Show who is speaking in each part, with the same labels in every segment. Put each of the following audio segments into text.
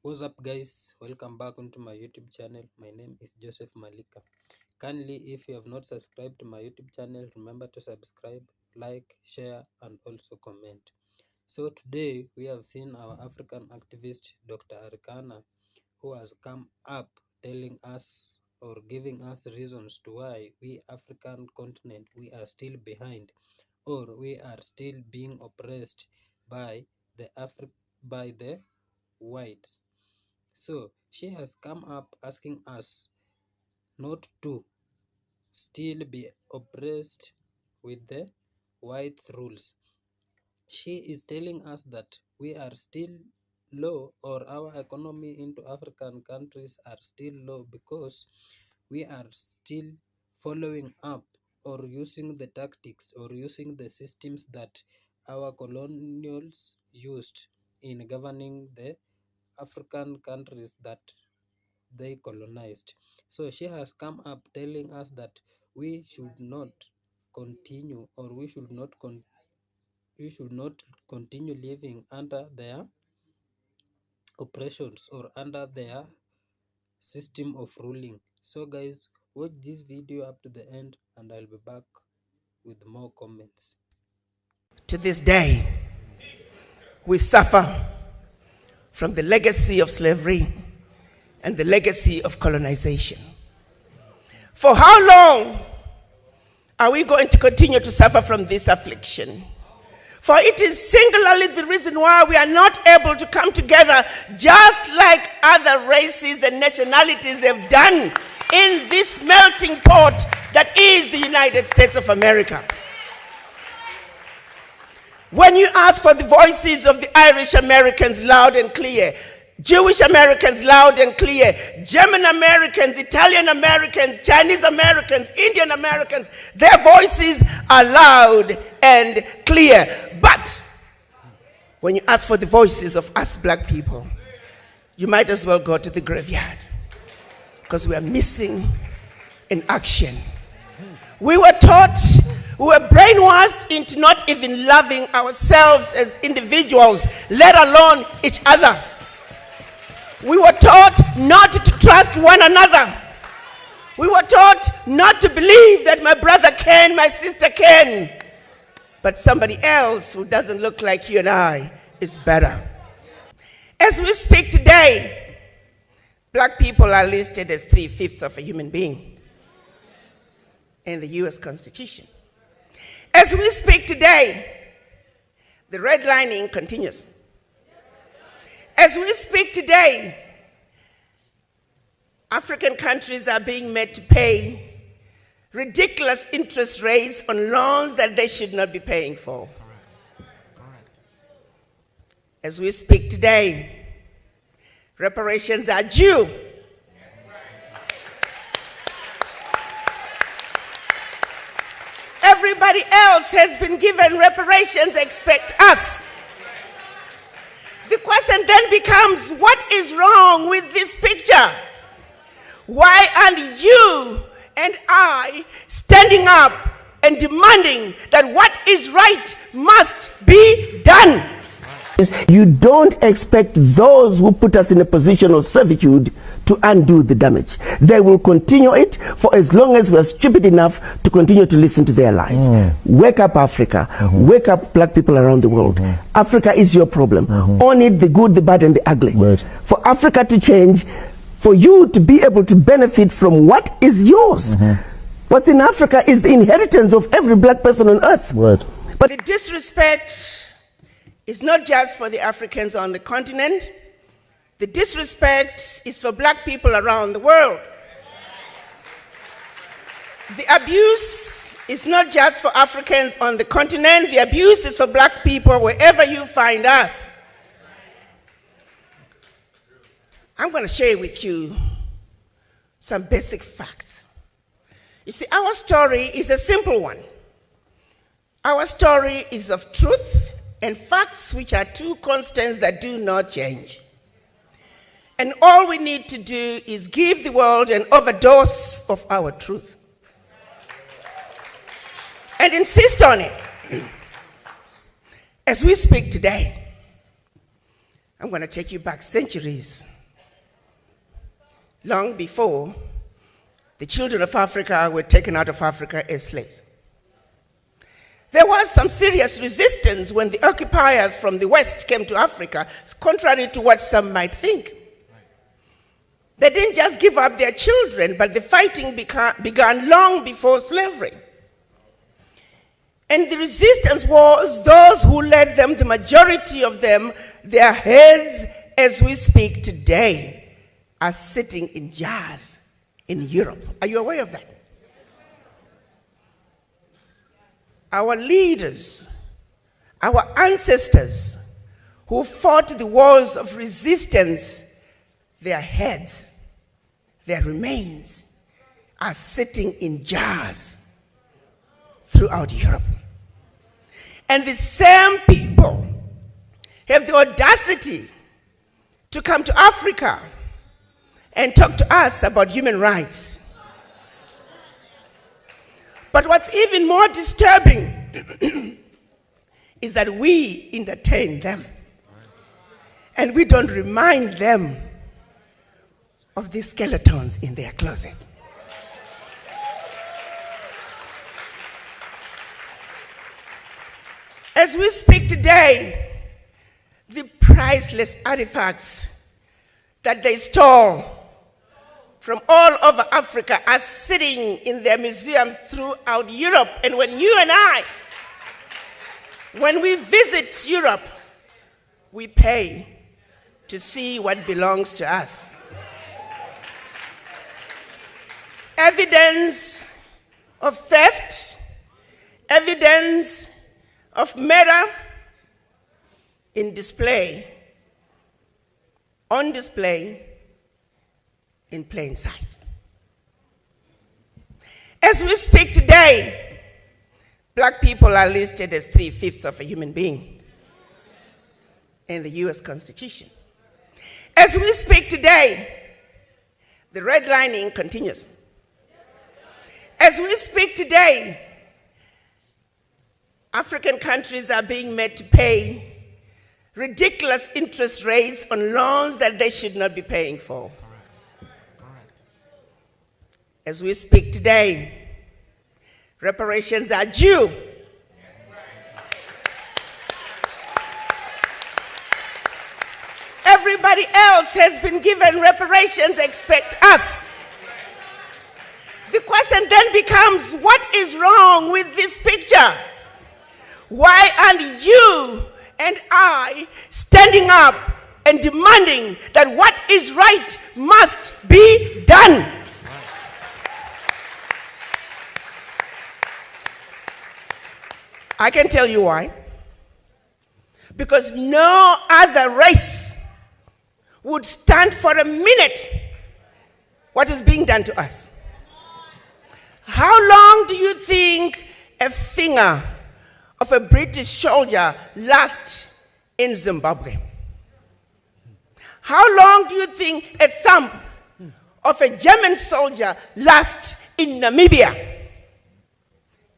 Speaker 1: What's up guys, welcome back onto my YouTube channel. My name is Joseph Malika. Kindly, if you have not subscribed to my YouTube channel, remember to subscribe, like, share and also comment. So today we have seen our African activist Dr. Arikana, who has come up telling us or giving us reasons to why we African continent we are still behind, or we are still being oppressed by the whites. So she has come up asking us not to still be oppressed with the whites rules. She is telling us that we are still low, or our economy into African countries are still low because we are still following up or using the tactics or using the systems that our colonials used in governing the African countries that they colonized. So she has come up telling us that we should not continue, or we should not continue living under their oppressions or under their system of ruling. So guys, watch this video up to the end and I'll be back with more comments.
Speaker 2: To this day, we suffer from the legacy of slavery and the legacy of colonization. For how long are we going to continue to suffer from this affliction? For it is singularly the reason why we are not able to come together just like other races and nationalities have done in this melting pot that is the United States of America. When you ask for the voices of the Irish Americans loud and clear, Jewish Americans loud and clear, German Americans, Italian Americans, Chinese Americans, Indian Americans, their voices are loud and clear. But when you ask for the voices of us black people, you might as well go to the graveyard, because we are missing in action. We were taught, we were brainwashed into not even loving ourselves as individuals, let alone each other. We were taught not to trust one another. We were taught not to believe that my brother can, my sister can, but somebody else who doesn't look like you and I is better. As we speak today, black people are listed as 3/5 of a human being in the US Constitution. As we speak today, the redlining continues. As we speak today, African countries are being made to pay ridiculous interest rates on loans that they should not be paying for. As we speak today, reparations are due. Everybody else has been given reparations, expect us. The question then becomes, what is wrong with this picture? Why aren't you and I standing up and demanding that what is right must be done? You don't expect those who put us in a position of servitude to undo the damage. They will continue it for as long as we're stupid enough to continue to listen to their lies. Wake up, Africa. Wake up, black people around the world. Africa is your problem. Own it, the good, the bad, and the ugly. For Africa to change, for you to be able to benefit from what is yours. What's in Africa is the inheritance of every black person on earth. But the disrespect is not just for the Africans on the continent. The disrespect is for black people around the world. The abuse is not just for Africans on the continent. The abuse is for black people wherever you find us. I'm going to share with you some basic facts. You see, our story is a simple one. Our story is of truth and facts, which are two constants that do not change. And all we need to do is give the world an overdose of our truth and insist on it. As we speak today, I'm going to take you back centuries long before the children of Africa were taken out of Africa as slaves. There was some serious resistance when the occupiers from the West came to Africa, contrary to what some might think. They didn't just give up their children, but the fighting began long before slavery. And the resistance was those who led them, the majority of them, their heads, as we speak today, are sitting in jars in Europe. Are you aware of that? Our leaders, our ancestors who fought the wars of resistance, their heads, their remains are sitting in jars throughout Europe. And the same people have the audacity to come to Africa and talk to us about human rights. But what's even more disturbing is that we entertain them and we don't remind them of these skeletons in their closet. As we speak today, the priceless artifacts that they stole from all over Africa are sitting in their museums throughout Europe. And when you and I, when we visit Europe, we pay to see what belongs to us. Evidence of theft, evidence of murder on display in plain sight. As we speak today, black people are listed as 3/5 of a human being in the US Constitution. As we speak today, the redlining continues. As we speak today, African countries are being made to pay ridiculous interest rates on loans that they should not be paying for. As we speak today, reparations are due. Everybody else has been given reparations, expect us. The question then becomes, what is wrong with this picture? Why aren't you and I standing up and demanding that what is right must be done? I can tell you why. Because no other race would stand for a minute what is being done to us. How long do you think a finger of a British soldier lasts in Zimbabwe? How long do you think a thumb of a German soldier lasts in Namibia?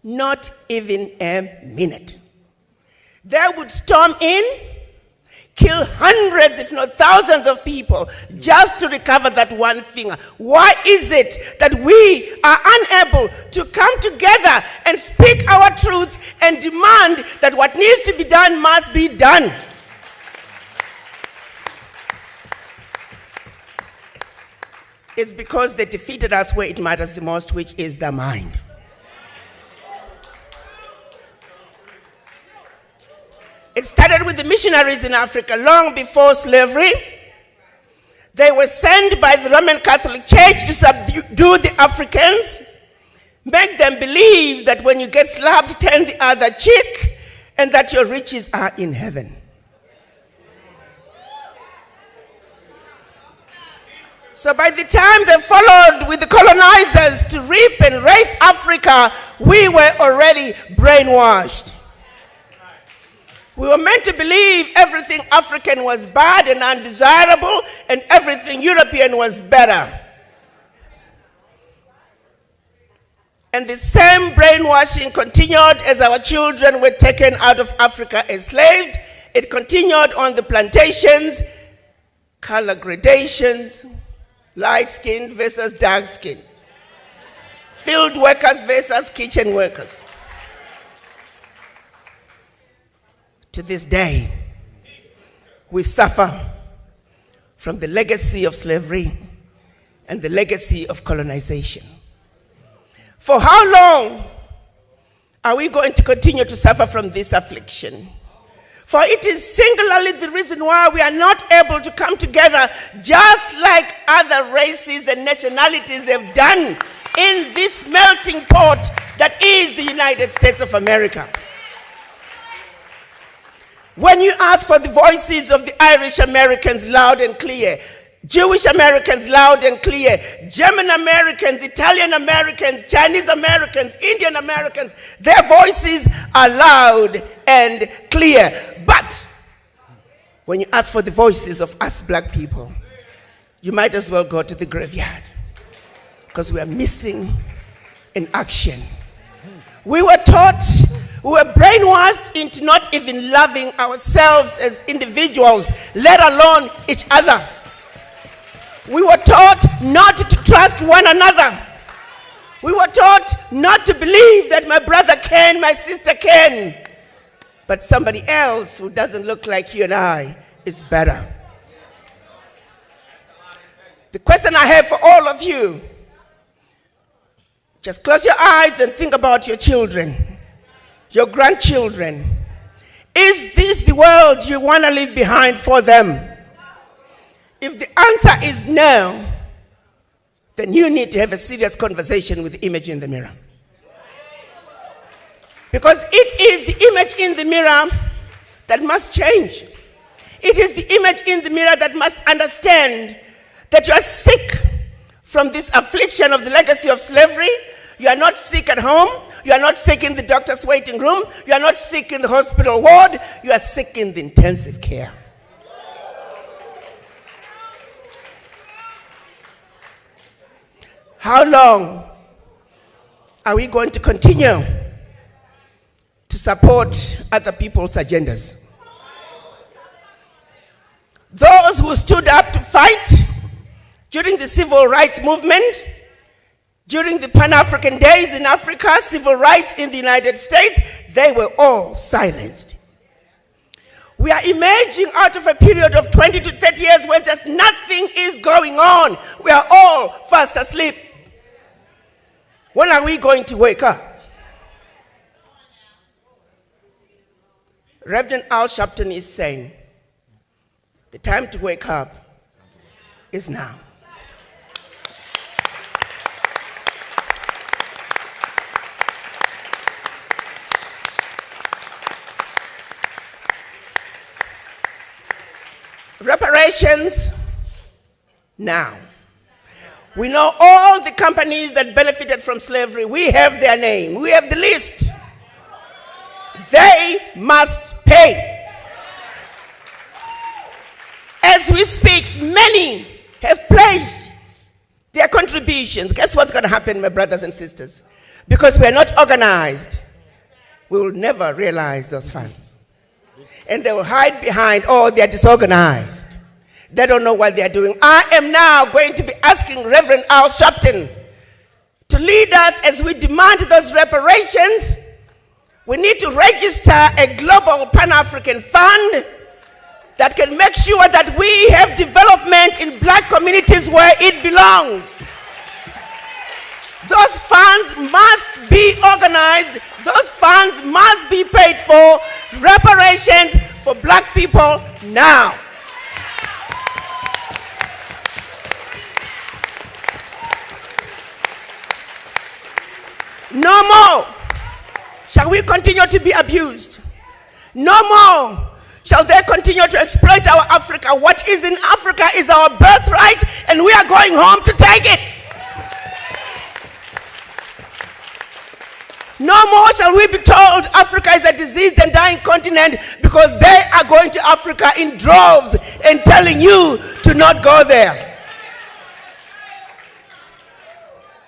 Speaker 2: Not even a minute. They would storm in, kill hundreds, if not thousands of people just to recover that one finger. Why is it that we are unable to come together and speak our truth and demand that what needs to be done must be done? It's because they defeated us where it matters the most, which is the mind. It started with the missionaries in Africa long before slavery. They were sent by the Roman Catholic Church to subdue the Africans, make them believe that when you get slapped, turn the other cheek, and that your riches are in heaven. So by the time they followed with the colonizers to rape and rape Africa, we were already brainwashed. We were meant to believe everything African was bad and undesirable, and everything European was better. And the same brainwashing continued as our children were taken out of Africa enslaved. It continued on the plantations, color gradations, light-skinned versus dark-skinned, field workers versus kitchen workers. To this day, we suffer from the legacy of slavery and the legacy of colonization. For how long are we going to continue to suffer from this affliction? For it is singularly the reason why we are not able to come together just like other races and nationalities have done in this melting pot that is the United States of America. When you ask for the voices of the Irish Americans loud and clear, Jewish Americans loud and clear, German Americans, Italian Americans, Chinese Americans, Indian Americans, their voices are loud and clear. But when you ask for the voices of us black people, you might as well go to the graveyard, because we are missing in action. We were taught, we were brainwashed into not even loving ourselves as individuals, let alone each other. We were taught not to trust one another. We were taught not to believe that my brother can, my sister can, but somebody else who doesn't look like you and I is better. The question I have for all of you, just close your eyes and think about your children, your grandchildren. Is this the world you want to leave behind for them? If the answer is no, then you need to have a serious conversation with the image in the mirror. Because it is the image in the mirror that must change. It is the image in the mirror that must understand that you are sick from this affliction of the legacy of slavery. You are not sick at home. You are not sick in the doctor's waiting room. You are not sick in the hospital ward. You are sick in the intensive care. How long are we going to continue to support other people's agendas? Those who stood up to fight during the civil rights movement, during the Pan-African days in Africa, civil rights in the United States, they were all silenced. We are emerging out of a period of 20 to 30 years where just nothing is going on. We are all fast asleep. When are we going to wake up? Reverend Al Sharpton is saying, the time to wake up is now. Reparations now. We know all the companies that benefited from slavery. We have their name. We have the list. They must pay. As we speak, many have pledged their contributions. Guess what's going to happen, my brothers and sisters? Because we are not organized, we will never realize those funds. And they will hide behind, oh, they are disorganized. They don't know what they are doing. I am now going to be asking Reverend Al Sharpton to lead us as we demand those reparations. We need to register a global Pan-African fund that can make sure that we have development in black communities where it belongs. Those funds must be organized. Those funds must be paid for. Reparations for black people now. No more shall we continue to be abused. No more shall they continue to exploit our Africa. What is in Africa is our birthright, and we are going home to take it. No more shall we be told Africa is a diseased and dying continent, because they are going to Africa in droves and telling you to not go there.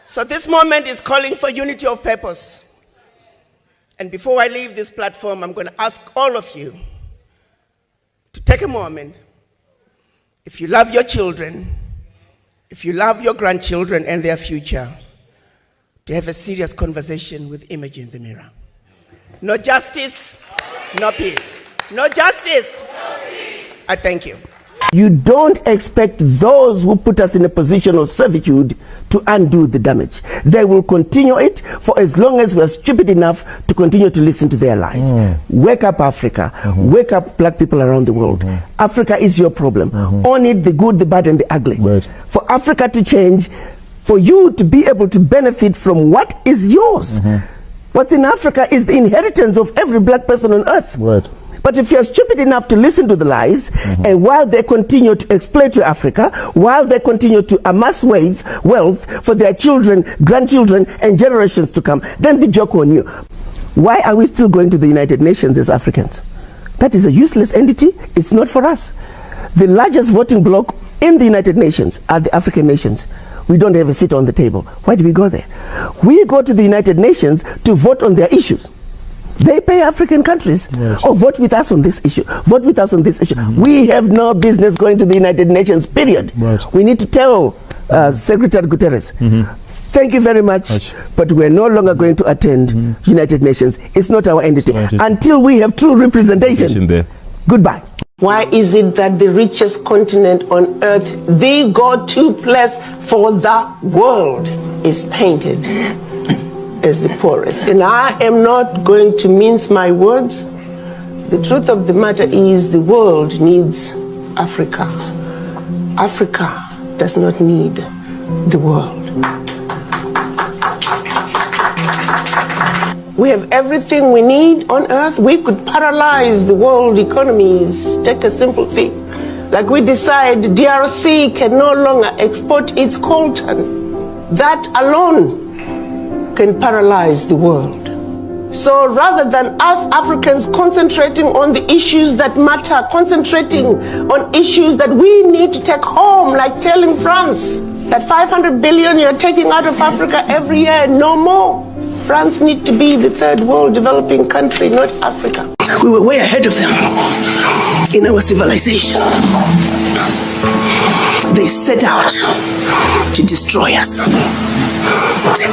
Speaker 2: So this moment is calling for unity of purpose. And before I leave this platform, I'm going to ask all of you to take a moment. If you love your children, if you love your grandchildren and their future, to have a serious conversation with Image in the Mirror. No justice, no peace. No justice, no peace. I thank you. You don't expect those who put us in a position of servitude to undo the damage. They will continue it for as long as we're stupid enough to continue to listen to their lies. Wake up, Africa. Wake up, black people around the world. Africa is your problem. Own it, the good, the bad, and the ugly. For Africa to change, for you to be able to benefit from what is yours. What's in Africa is the inheritance of every black person on earth. But if you're stupid enough to listen to the lies, and while they continue to exploit to Africa, while they continue to amass wealth for their children, grandchildren, and generations to come, then the joke on you. Why are we still going to the United Nations as Africans? That is a useless entity. It's not for us. The largest voting bloc in the United Nations are the African nations. We don't have a seat on the table. Why do we go there? We go to the United Nations to vote on their issues. They pay African countries, or vote with us on this issue, vote with us on this issue. We have no business going to the United Nations, period. We need to tell Secretary Guterres, thank you very much, but we're no longer going to attend United Nations. It's not our entity. Until we have true representation. Goodbye. Why is it that the richest continent on earth, the go-to place for the world, is painted as the poorest? And I am not going to mince my words. The truth of the matter is the world needs Africa. Africa does not need the world. We have everything we need on earth. We could paralyze the world economies. Take a simple thing. Like we decide DRC can no longer export its coltan. That alone can paralyze the world. So rather than us Africans concentrating on the issues that matter, concentrating on issues that we need to take home, like telling France that 500 billion you're taking out of Africa every year, no more. France needs to be the third world developing country, not Africa. We were way ahead of them in our civilization. They set out to destroy us.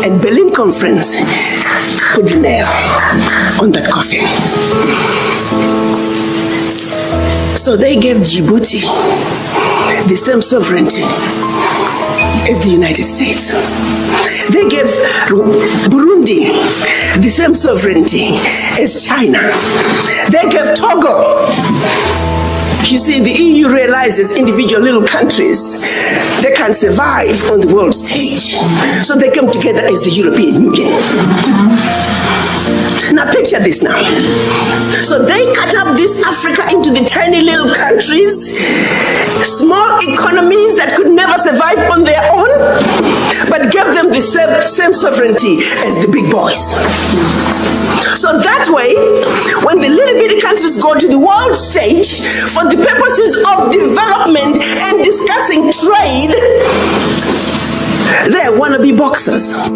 Speaker 2: And Berlin Conference put the nail on that coffin. So they gave Djibouti the same sovereignty as the United States. They gave Burundi the same sovereignty as China. They gave Togo. You see, the EU realizes individual little countries, they can't survive on the world stage. So they come together as the European Union. Now picture this now. So they cut up this Africa into the tiny little countries, small economies that could never survive on their own, but gave them the same sovereignty as the big boys. So that way, when the little bitty countries go to the world stage for the purposes of development and discussing trade, they're wannabe boxers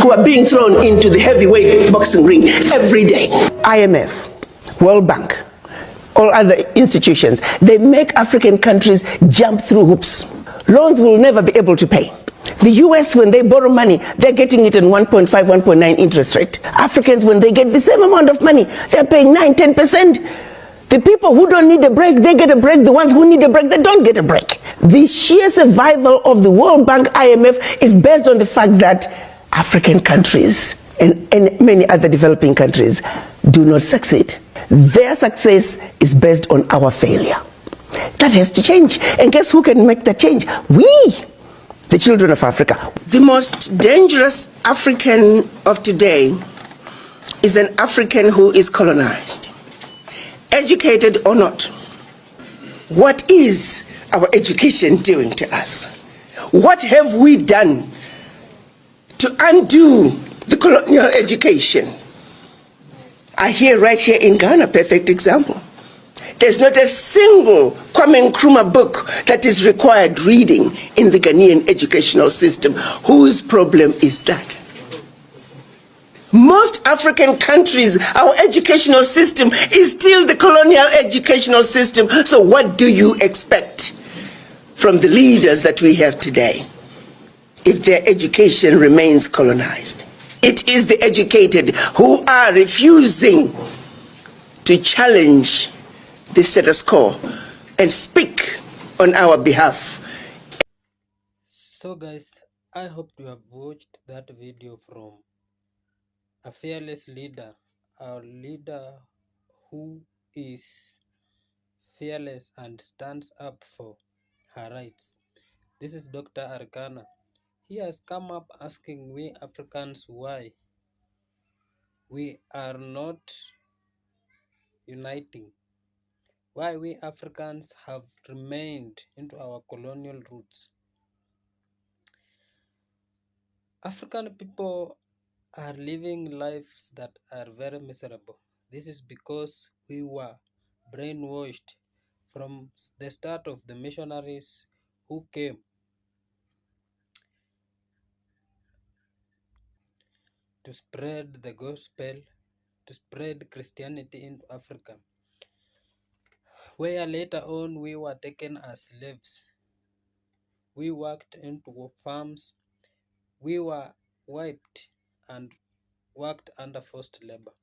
Speaker 2: who are being thrown into the heavyweight boxing ring every day. IMF, World Bank, all other institutions, they make African countries jump through hoops. Loans will never be able to pay. The US, when they borrow money, they're getting it in 1.5, 1.9 interest rate. Africans, when they get the same amount of money, they're paying 9, 10%. The people who don't need a break, they get a break. The ones who need a break, they don't get a break. The sheer survival of the World Bank, IMF, is based on the fact that African countries and many other developing countries do not succeed. Their success is based on our failure. That has to change. And guess who can make that change? We, the children of Africa. The most dangerous African of today is an African who is colonized. Educated or not, what is our education doing to us? What have we done to undo the colonial education? I hear right here in Ghana, perfect example. There's not a single Kwame Nkrumah book that is required reading in the Ghanaian educational system. Whose problem is that? Most African countries, our educational system is still the colonial educational system. So what do you expect from the leaders that we have today? if their education remains colonized. It is the educated who are refusing to challenge the status quo and speak on our behalf.
Speaker 1: So guys, I hope you have watched that video from a fearless leader, a leader who is fearless and stands up for her rights. This is Dr. Arcana. He has come up asking we Africans why we are not uniting, why we Africans have remained into our colonial roots. African people are living lives that are very miserable. This is because we were brainwashed from the start of the missionaries who came to spread the gospel, to spread Christianity into Africa, where later on we were taken as slaves. We worked into farms, we were wiped and worked under forced labor.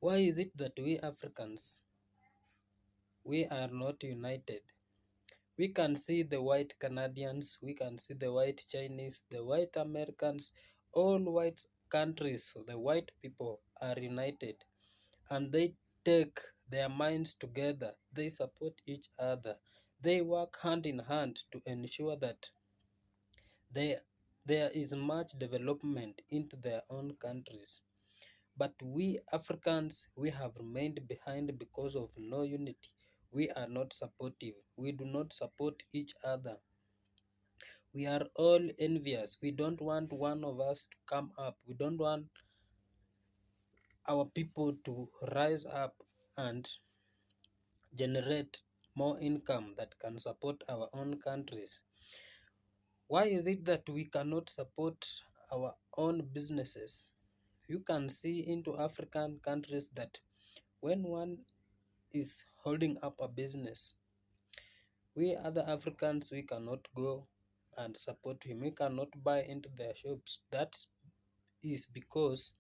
Speaker 1: Why is it that we Africans, we are not united? We can see the white Canadians, we can see the white Chinese, the white Americans, all white countries, the white people are united and they take their minds together, they support each other, they work hand in hand to ensure that there is much development into their own countries. But we Africans, we have remained behind because of no unity. We are not supportive. We do not support each other. We are all envious. We don't want one of us to come up. We don't want our people to rise up and generate more income that can support our own countries. Why is it that we cannot support our own businesses? You can see into African countries that when one is holding up a business, we other Africans, we cannot go and support him. We cannot buy into their shops. That is because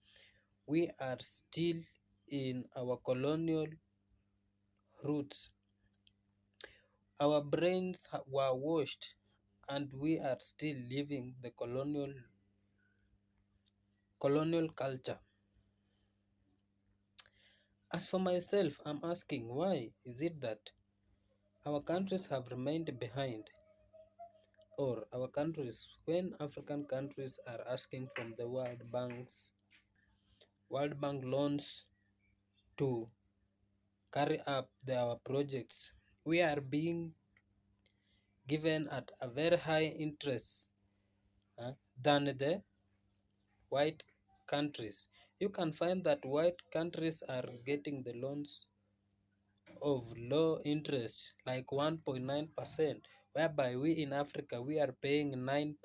Speaker 1: we are still in our colonial roots. Our brains were washed and we are still living the colonial culture. As for myself, I'm asking why is it that our countries have remained behind, or our countries, when African countries are asking from the World Bank loans to carry up our projects, we are being given at a very high interest than the white countries. You can find that white countries are getting the loans of low interest like 1.9%, whereby we in Africa we are paying 9%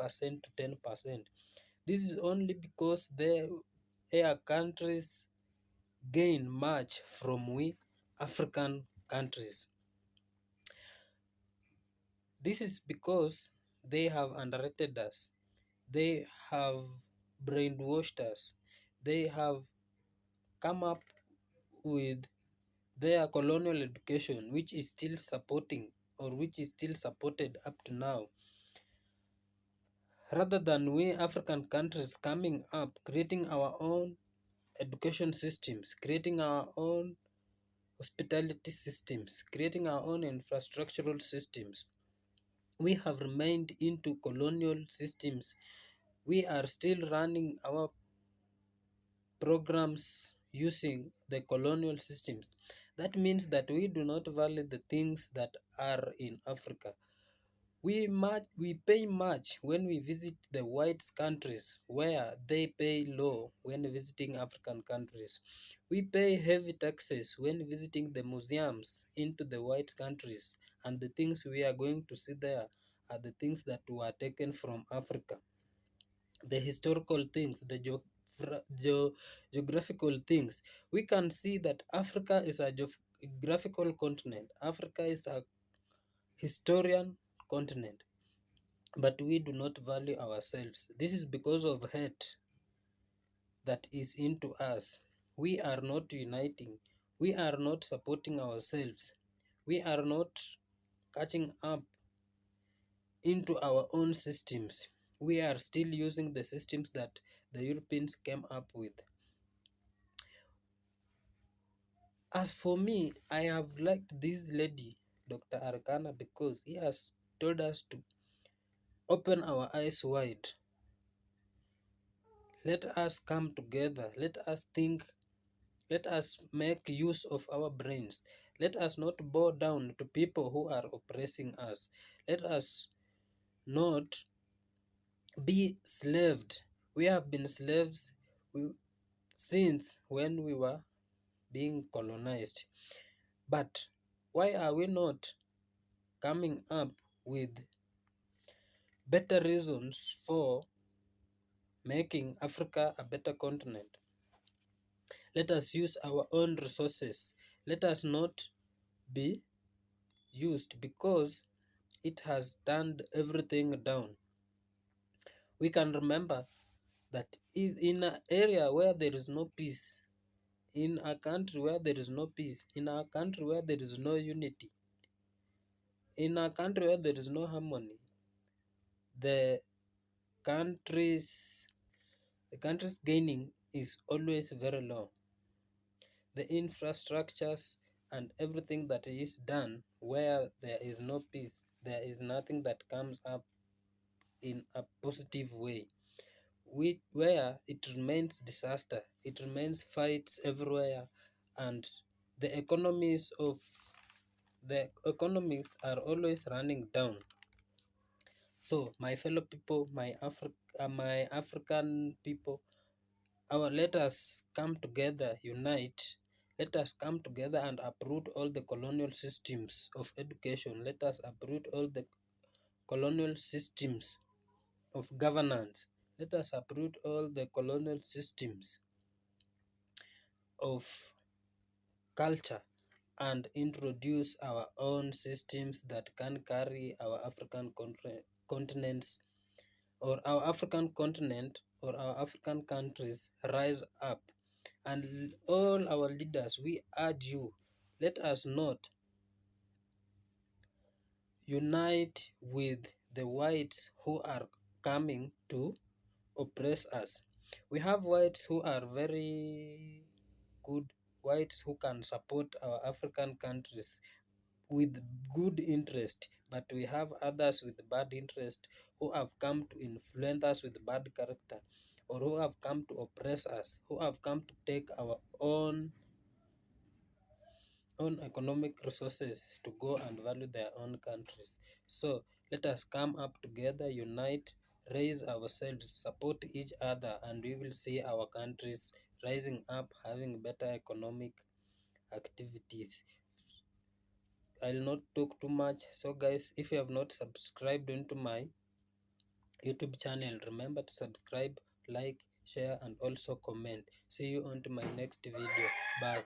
Speaker 1: to 10%. This is only because their countries gain much from we African countries. This is because they have underrated us, they have brainwashed us, they have come up with their colonial education, which is still supporting or which is still supported up to now, rather than we African countries coming up, creating our own education systems, creating our own hospitality systems, creating our own infrastructural systems. We have remained into colonial systems. We are still running our programs using the colonial systems. That means that we do not value the things that are in Africa. We pay much when we visit the white countries, where they pay low when visiting African countries. We pay heavy taxes when visiting the museums into the white countries, and the things we are going to see there are the things that were taken from Africa. The historical things, the geographical things. We can see that Africa is a geographical continent. Africa is a historian continent. but we do not value ourselves. This is because of hate that is into us. We are not uniting. We are not supporting ourselves. We are not catching up into our own systems. We are still using the systems that the Europeans came up with. As for me, I have liked this lady, Dr. Arkana, because he has told us to open our eyes wide. Let us come together. Let us think. Let us make use of our brains. Let us not bow down to people who are oppressing us. Let us not be slaved. We have been slaves since when we were being colonized. But why are we not coming up with better reasons for making Africa a better continent? Let us use our own resources. Let us not be used because it has turned everything down. We can remember that in an area where there is no peace, in a country where there is no peace, in a country where there is no unity, in a country where there is no harmony, the country's the country's gaining is always very low. The infrastructures and everything that is done where there is no peace, there is nothing that comes up in a positive way. Where it remains disaster, it remains fights everywhere, and the economies are always running down. So my fellow people, my African people, let us come together, unite. Let us come together and uproot all the colonial systems of education. Let us uproot all the colonial systems of governance. Let us uproot all the colonial systems of culture and introduce our own systems that can carry our African continents or our African continent or our African countries rise up. And all our leaders, we urge you, let us not unite with the whites who are coming to oppress us. We have whites who are very good, whites who can support our African countries with good interest, but we have others with bad interest who have come to influence us with bad character, or who have come to oppress us, who have come to take our own economic resources to go and value their own countries. So let us come up together, unite, raise ourselves, support each other, and we will see our countries rising up, having better economic activities. I'll not talk too much. So guys, if you have not subscribed into my YouTube channel, remember to subscribe, like, share, and also comment. See you on to my next video. Bye.